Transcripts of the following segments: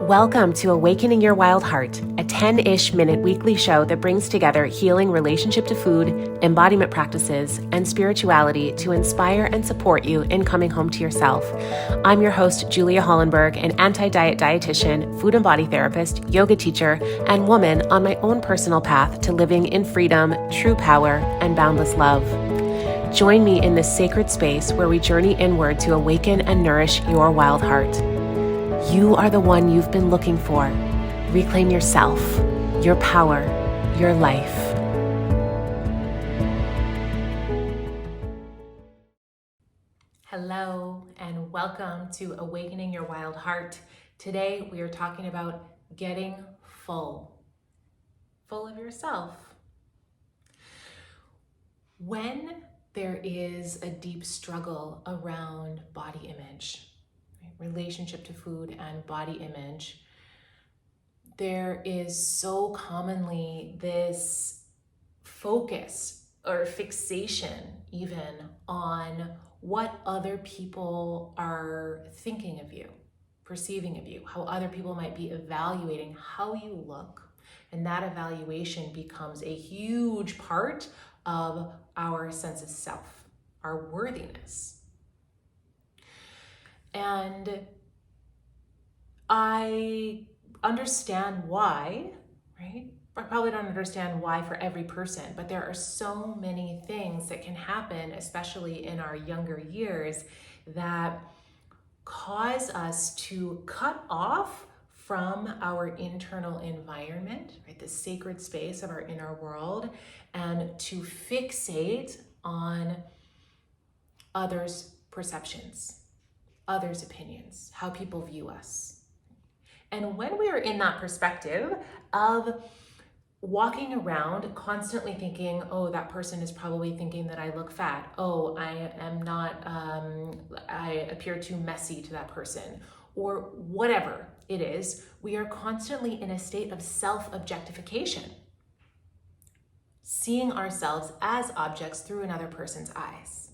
Welcome to Awakening Your Wild Heart, a 10-ish minute weekly show that brings together healing relationship to food, embodiment practices, and spirituality to inspire and support you in coming home to yourself. I'm your host, Julia Hollenberg, an anti-diet dietitian, food and body therapist, yoga teacher, and woman on my own personal path to living in freedom, true power, and boundless love. Join me in this sacred space where we journey inward to awaken and nourish your wild heart. You are the one you've been looking for. Reclaim yourself, your power, your life. Hello, and welcome to Awakening Your Wild Heart. Today, we are talking about getting full of yourself. When there is a deep struggle around body image, relationship to food and body image, there is so commonly this focus or fixation even on what other people are thinking of you, perceiving of you, how other people might be evaluating how you look. And that evaluation becomes a huge part of our sense of self, our worthiness. And I understand why, right? I probably don't understand why for every person, but there are so many things that can happen, especially in our younger years, that cause us to cut off from our internal environment, right? The sacred space of our inner world, and to fixate on others' perceptions, others' opinions, how people view us. And when we are in that perspective of walking around constantly thinking, oh, that person is probably thinking that I look fat. Oh, I am not, I appear too messy to that person, or whatever it is, we are constantly in a state of self-objectification, seeing ourselves as objects through another person's eyes.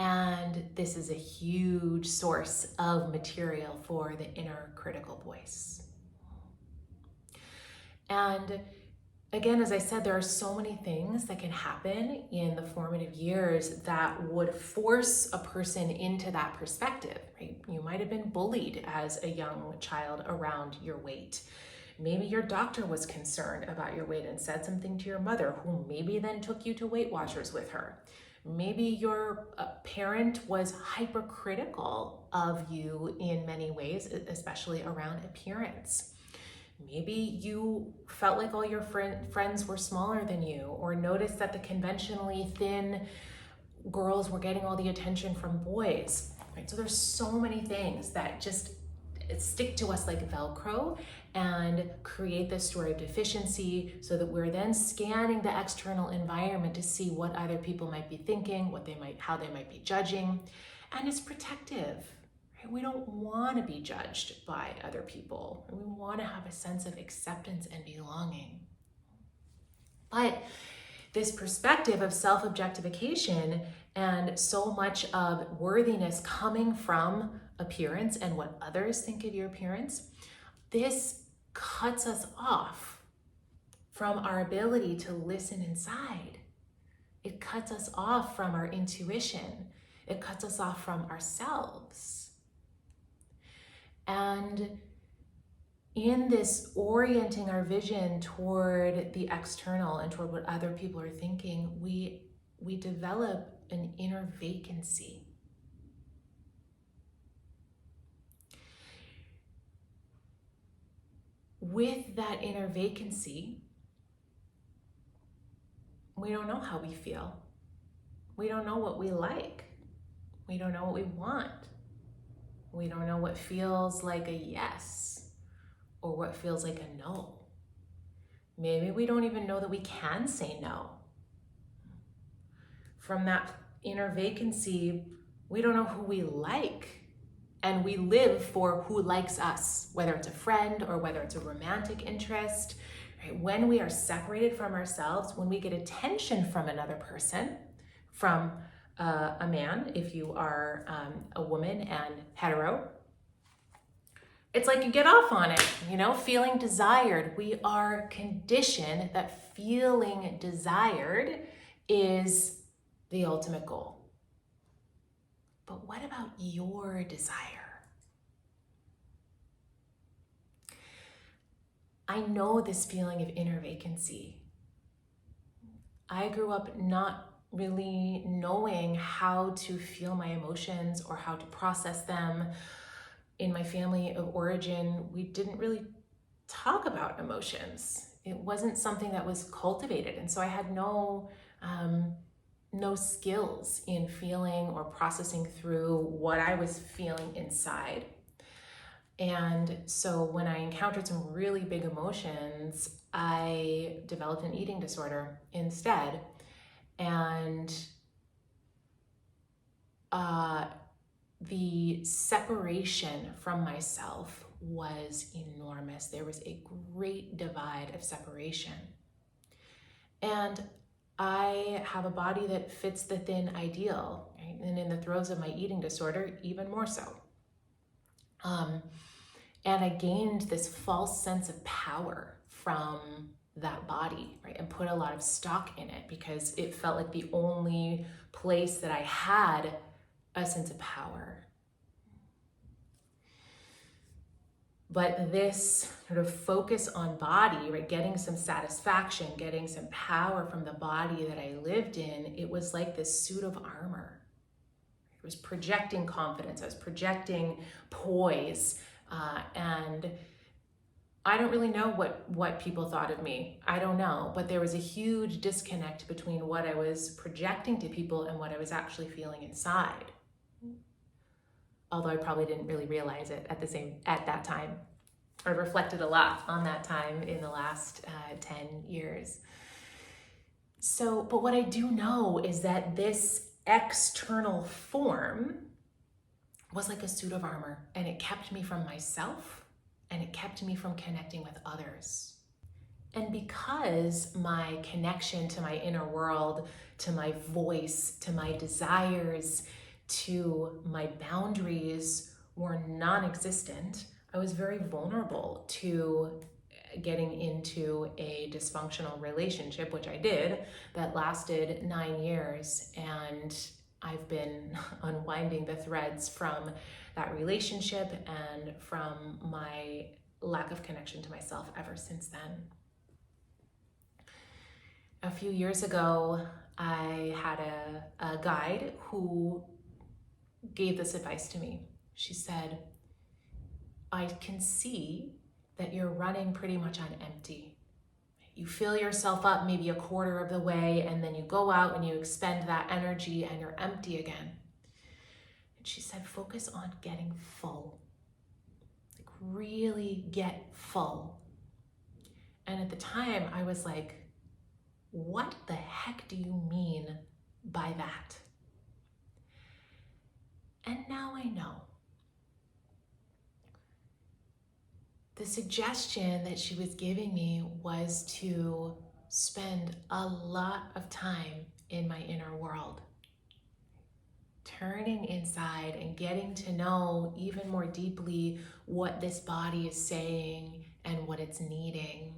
And this is a huge source of material for the inner critical voice. And again, as I said, there are so many things that can happen in the formative years that would force a person into that perspective, right? You might have been bullied as a young child around your weight. Maybe your doctor was concerned about your weight and said something to your mother, who maybe then took you to Weight Watchers with her. Maybe your parent was hypercritical of you in many ways, especially around appearance. Maybe you felt like all your friends were smaller than you, or noticed that the conventionally thin girls were getting all the attention from boys, right? So there's so many things that just stick to us like Velcro and create this story of deficiency, so that we're then scanning the external environment to see what other people might be thinking, how they might be judging, and it's protective. Right? We don't want to be judged by other people. We want to have a sense of acceptance and belonging. But this perspective of self-objectification and so much of worthiness coming from appearance and what others think of your appearance, this cuts us off from our ability to listen inside. It cuts us off from our intuition. It cuts us off from ourselves. And in this orienting our vision toward the external and toward what other people are thinking, we develop an inner vacancy. With that inner vacancy, we don't know how we feel. We don't know what we like. We don't know what we want. We don't know what feels like a yes or what feels like a no. Maybe we don't even know that we can say no. From that inner vacancy, we don't know who we like. And we live for who likes us, whether it's a friend or whether it's a romantic interest. Right? When we are separated from ourselves, when we get attention from another person, from a man, if you are a woman and hetero, It's like you get off on it, feeling desired. We are conditioned that feeling desired is the ultimate goal. But what about your desire? I know this feeling of inner vacancy. I grew up not really knowing how to feel my emotions or how to process them. In my family of origin, we didn't really talk about emotions. It wasn't something that was cultivated. And so I had no skills in feeling or processing through what I was feeling inside. And so when I encountered some really big emotions, I developed an eating disorder instead. And the separation from myself was enormous. There was a great divide of separation. And I have a body that fits the thin ideal, right? And in the throes of my eating disorder, even more so. And I gained this false sense of power from that body, right? And put a lot of stock in it because it felt like the only place that I had a sense of power. But this sort of focus on body, right, getting some satisfaction, getting some power from the body that I lived in, it was like this suit of armor. It was projecting confidence, I was projecting poise, and I don't really know what people thought of me. I don't know, but there was a huge disconnect between what I was projecting to people and what I was actually feeling inside. Although I probably didn't really realize it at that time. I reflected a lot on that time in the last 10 years. So, but what I do know is that this external form was like a suit of armor, and it kept me from myself, and it kept me from connecting with others. And because my connection to my inner world, to my voice, to my desires, to my boundaries were non-existent, I was very vulnerable to getting into a dysfunctional relationship, which I did, that lasted 9 years. And I've been unwinding the threads from that relationship and from my lack of connection to myself ever since then. A few years ago, I had a guide who gave this advice to me. She said, I can see that you're running pretty much on empty. You fill yourself up maybe a quarter of the way, and then you go out and you expend that energy and you're empty again. And she said, focus on getting full. Like, really get full. And at the time, I was like, what the heck do you mean by that? And now I know. The suggestion that she was giving me was to spend a lot of time in my inner world, turning inside and getting to know even more deeply what this body is saying and what it's needing,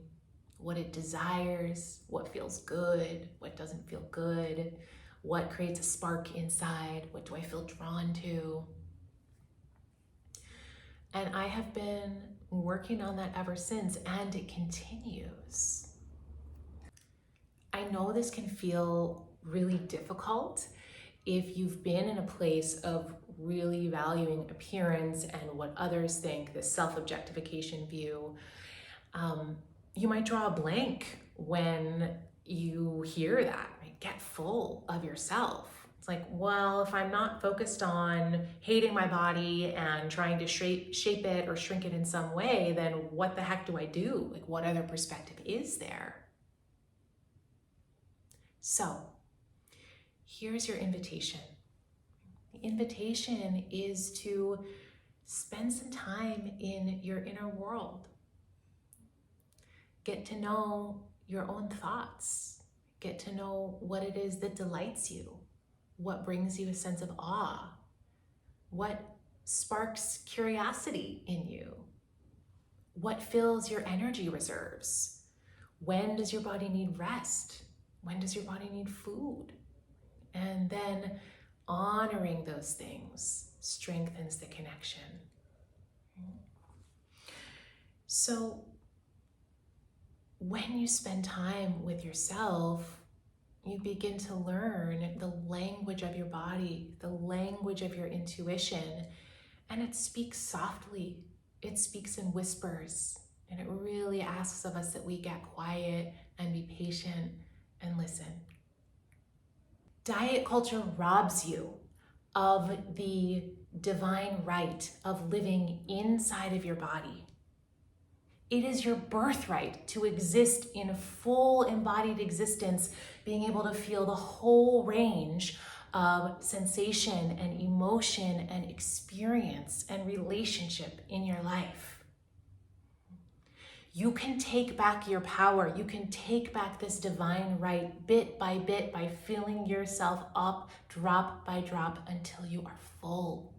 what it desires, what feels good, what doesn't feel good, what creates a spark inside, what do I feel drawn to. And I have been working on that ever since, and it continues. I know this can feel really difficult if you've been in a place of really valuing appearance and what others think, this self-objectification view. You might draw a blank when you hear that, right? Get full of yourself. It's like, well, if I'm not focused on hating my body and trying to shape it or shrink it in some way, then what the heck do I do? Like, what other perspective is there? So, here's your invitation. The invitation is to spend some time in your inner world. Get to know your own thoughts. Get to know what it is that delights you. What brings you a sense of awe? What sparks curiosity in you? What fills your energy reserves? When does your body need rest? When does your body need food? And then honoring those things strengthens the connection. So when you spend time with yourself, you begin to learn the language of your body, the language of your intuition, and it speaks softly. It speaks in whispers, and it really asks of us that we get quiet and be patient and listen. Diet culture robs you of the divine right of living inside of your body. It is your birthright to exist in full embodied existence, being able to feel the whole range of sensation and emotion and experience and relationship in your life. You can take back your power. You can take back this divine right bit by filling yourself up drop by drop until you are full.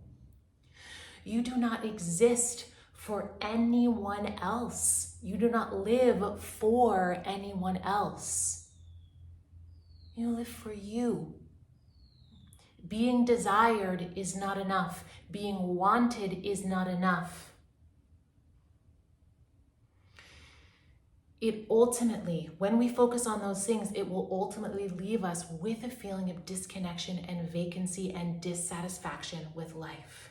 You do not exist for anyone else. You do not live for anyone else. You live for you. Being desired is not enough. Being wanted is not enough. It ultimately, when we focus on those things, it will ultimately leave us with a feeling of disconnection and vacancy and dissatisfaction with life.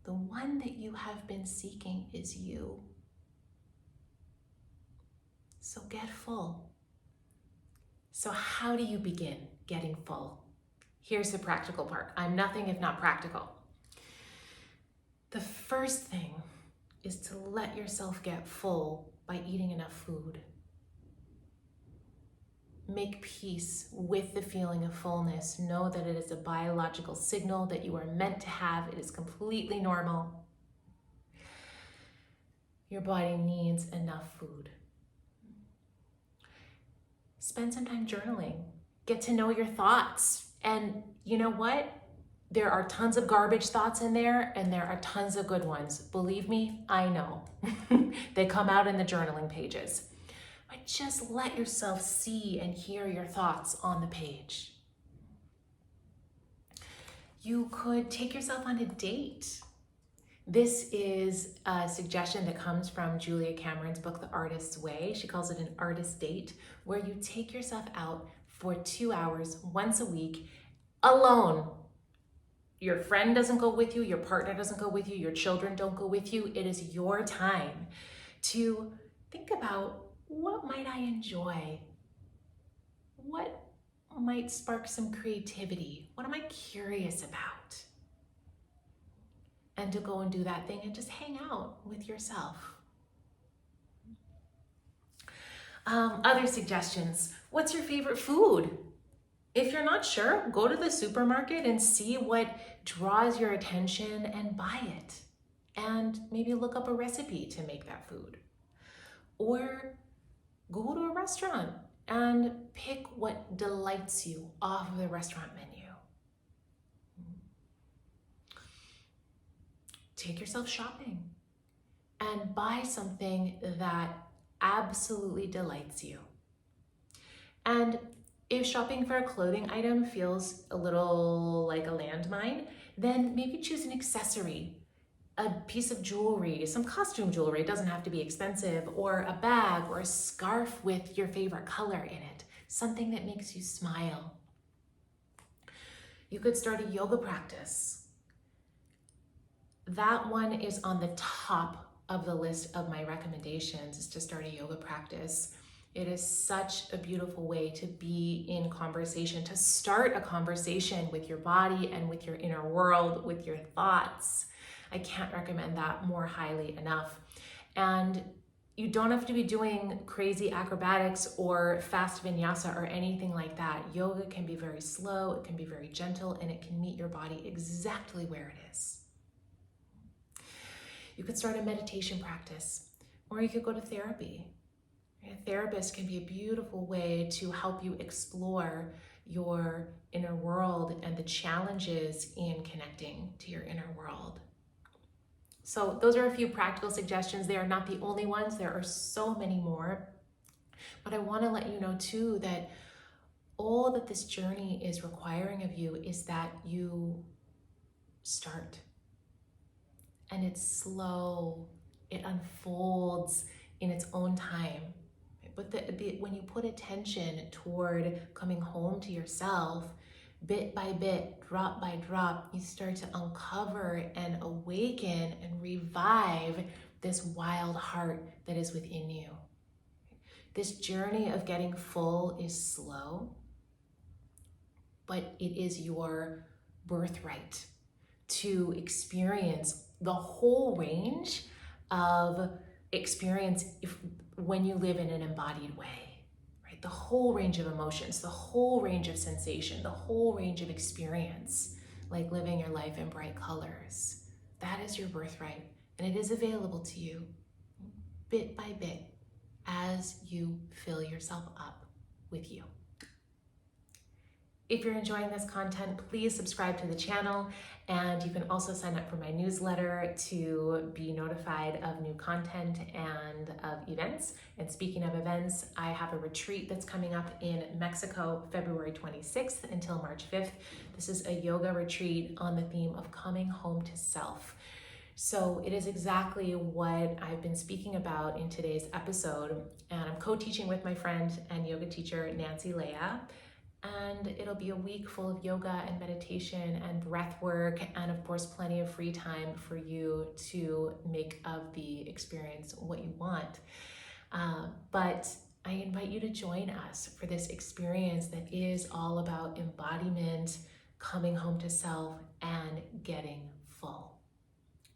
The one that you have been seeking is you. So get full. So how do you begin getting full? Here's the practical part. I'm nothing if not practical. The first thing is to let yourself get full by eating enough food. Make peace with the feeling of fullness. Know that it is a biological signal that you are meant to have. It is completely normal. Your body needs enough food. Spend some time journaling. Get to know your thoughts. And you know what? There are tons of garbage thoughts in there, and there are tons of good ones. Believe me, I know. They come out in the journaling pages. But just let yourself see and hear your thoughts on the page. You could take yourself on a date. This is a suggestion that comes from Julia Cameron's book, The Artist's Way. She calls it an artist date, where you take yourself out for 2 hours once a week alone. Your friend doesn't go with you, your partner doesn't go with you, your children don't go with you. It is your time to think about, what might I enjoy? What might spark some creativity? What am I curious about? And to go and do that thing and just hang out with yourself. Other suggestions. What's your favorite food? If you're not sure, go to the supermarket and see what draws your attention and buy it. And maybe look up a recipe to make that food. Or go to a restaurant and pick what delights you off of the restaurant menu. Take yourself shopping and buy something that absolutely delights you. And if shopping for a clothing item feels a little like a landmine, then maybe choose an accessory, a piece of jewelry, some costume jewelry. It doesn't have to be expensive, or a bag or a scarf with your favorite color in it, something that makes you smile. You could start a yoga practice. That one is on the top of the list of my recommendations, is to start a yoga practice. It is such a beautiful way to be in conversation, to start a conversation with your body and with your inner world, with your thoughts. I can't recommend that more highly enough. And you don't have to be doing crazy acrobatics or fast vinyasa or anything like that. Yoga can be very slow, it can be very gentle, and it can meet your body exactly where it is. You could start a meditation practice, or you could go to therapy. A therapist can be a beautiful way to help you explore your inner world and the challenges in connecting to your inner world. So those are a few practical suggestions. They are not the only ones. There are so many more. But I want to let you know too that all that this journey is requiring of you is that you start. And it's slow. It unfolds in its own time. But when you put attention toward coming home to yourself, bit by bit, drop by drop, you start to uncover and awaken and revive this wild heart that is within you. This journey of getting full is slow, but it is your birthright to experience the whole range of experience when you live in an embodied way, right? The whole range of emotions, the whole range of sensation, the whole range of experience, like living your life in bright colors. That is your birthright, and it is available to you bit by bit as you fill yourself up with you. If you're enjoying this content, please subscribe to the channel, and you can also sign up for my newsletter to be notified of new content and of events. And speaking of events, I have a retreat that's coming up in Mexico, February 26th until March 5th. This is a yoga retreat on the theme of coming home to self. So it is exactly what I've been speaking about in today's episode, and I'm co-teaching with my friend and yoga teacher, Nancy Leah. And it'll be a week full of yoga and meditation and breath work, and of course plenty of free time for you to make of the experience what you want. But I invite you to join us for this experience that is all about embodiment, coming home to self, and getting full.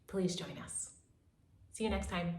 Please join us. See you next time.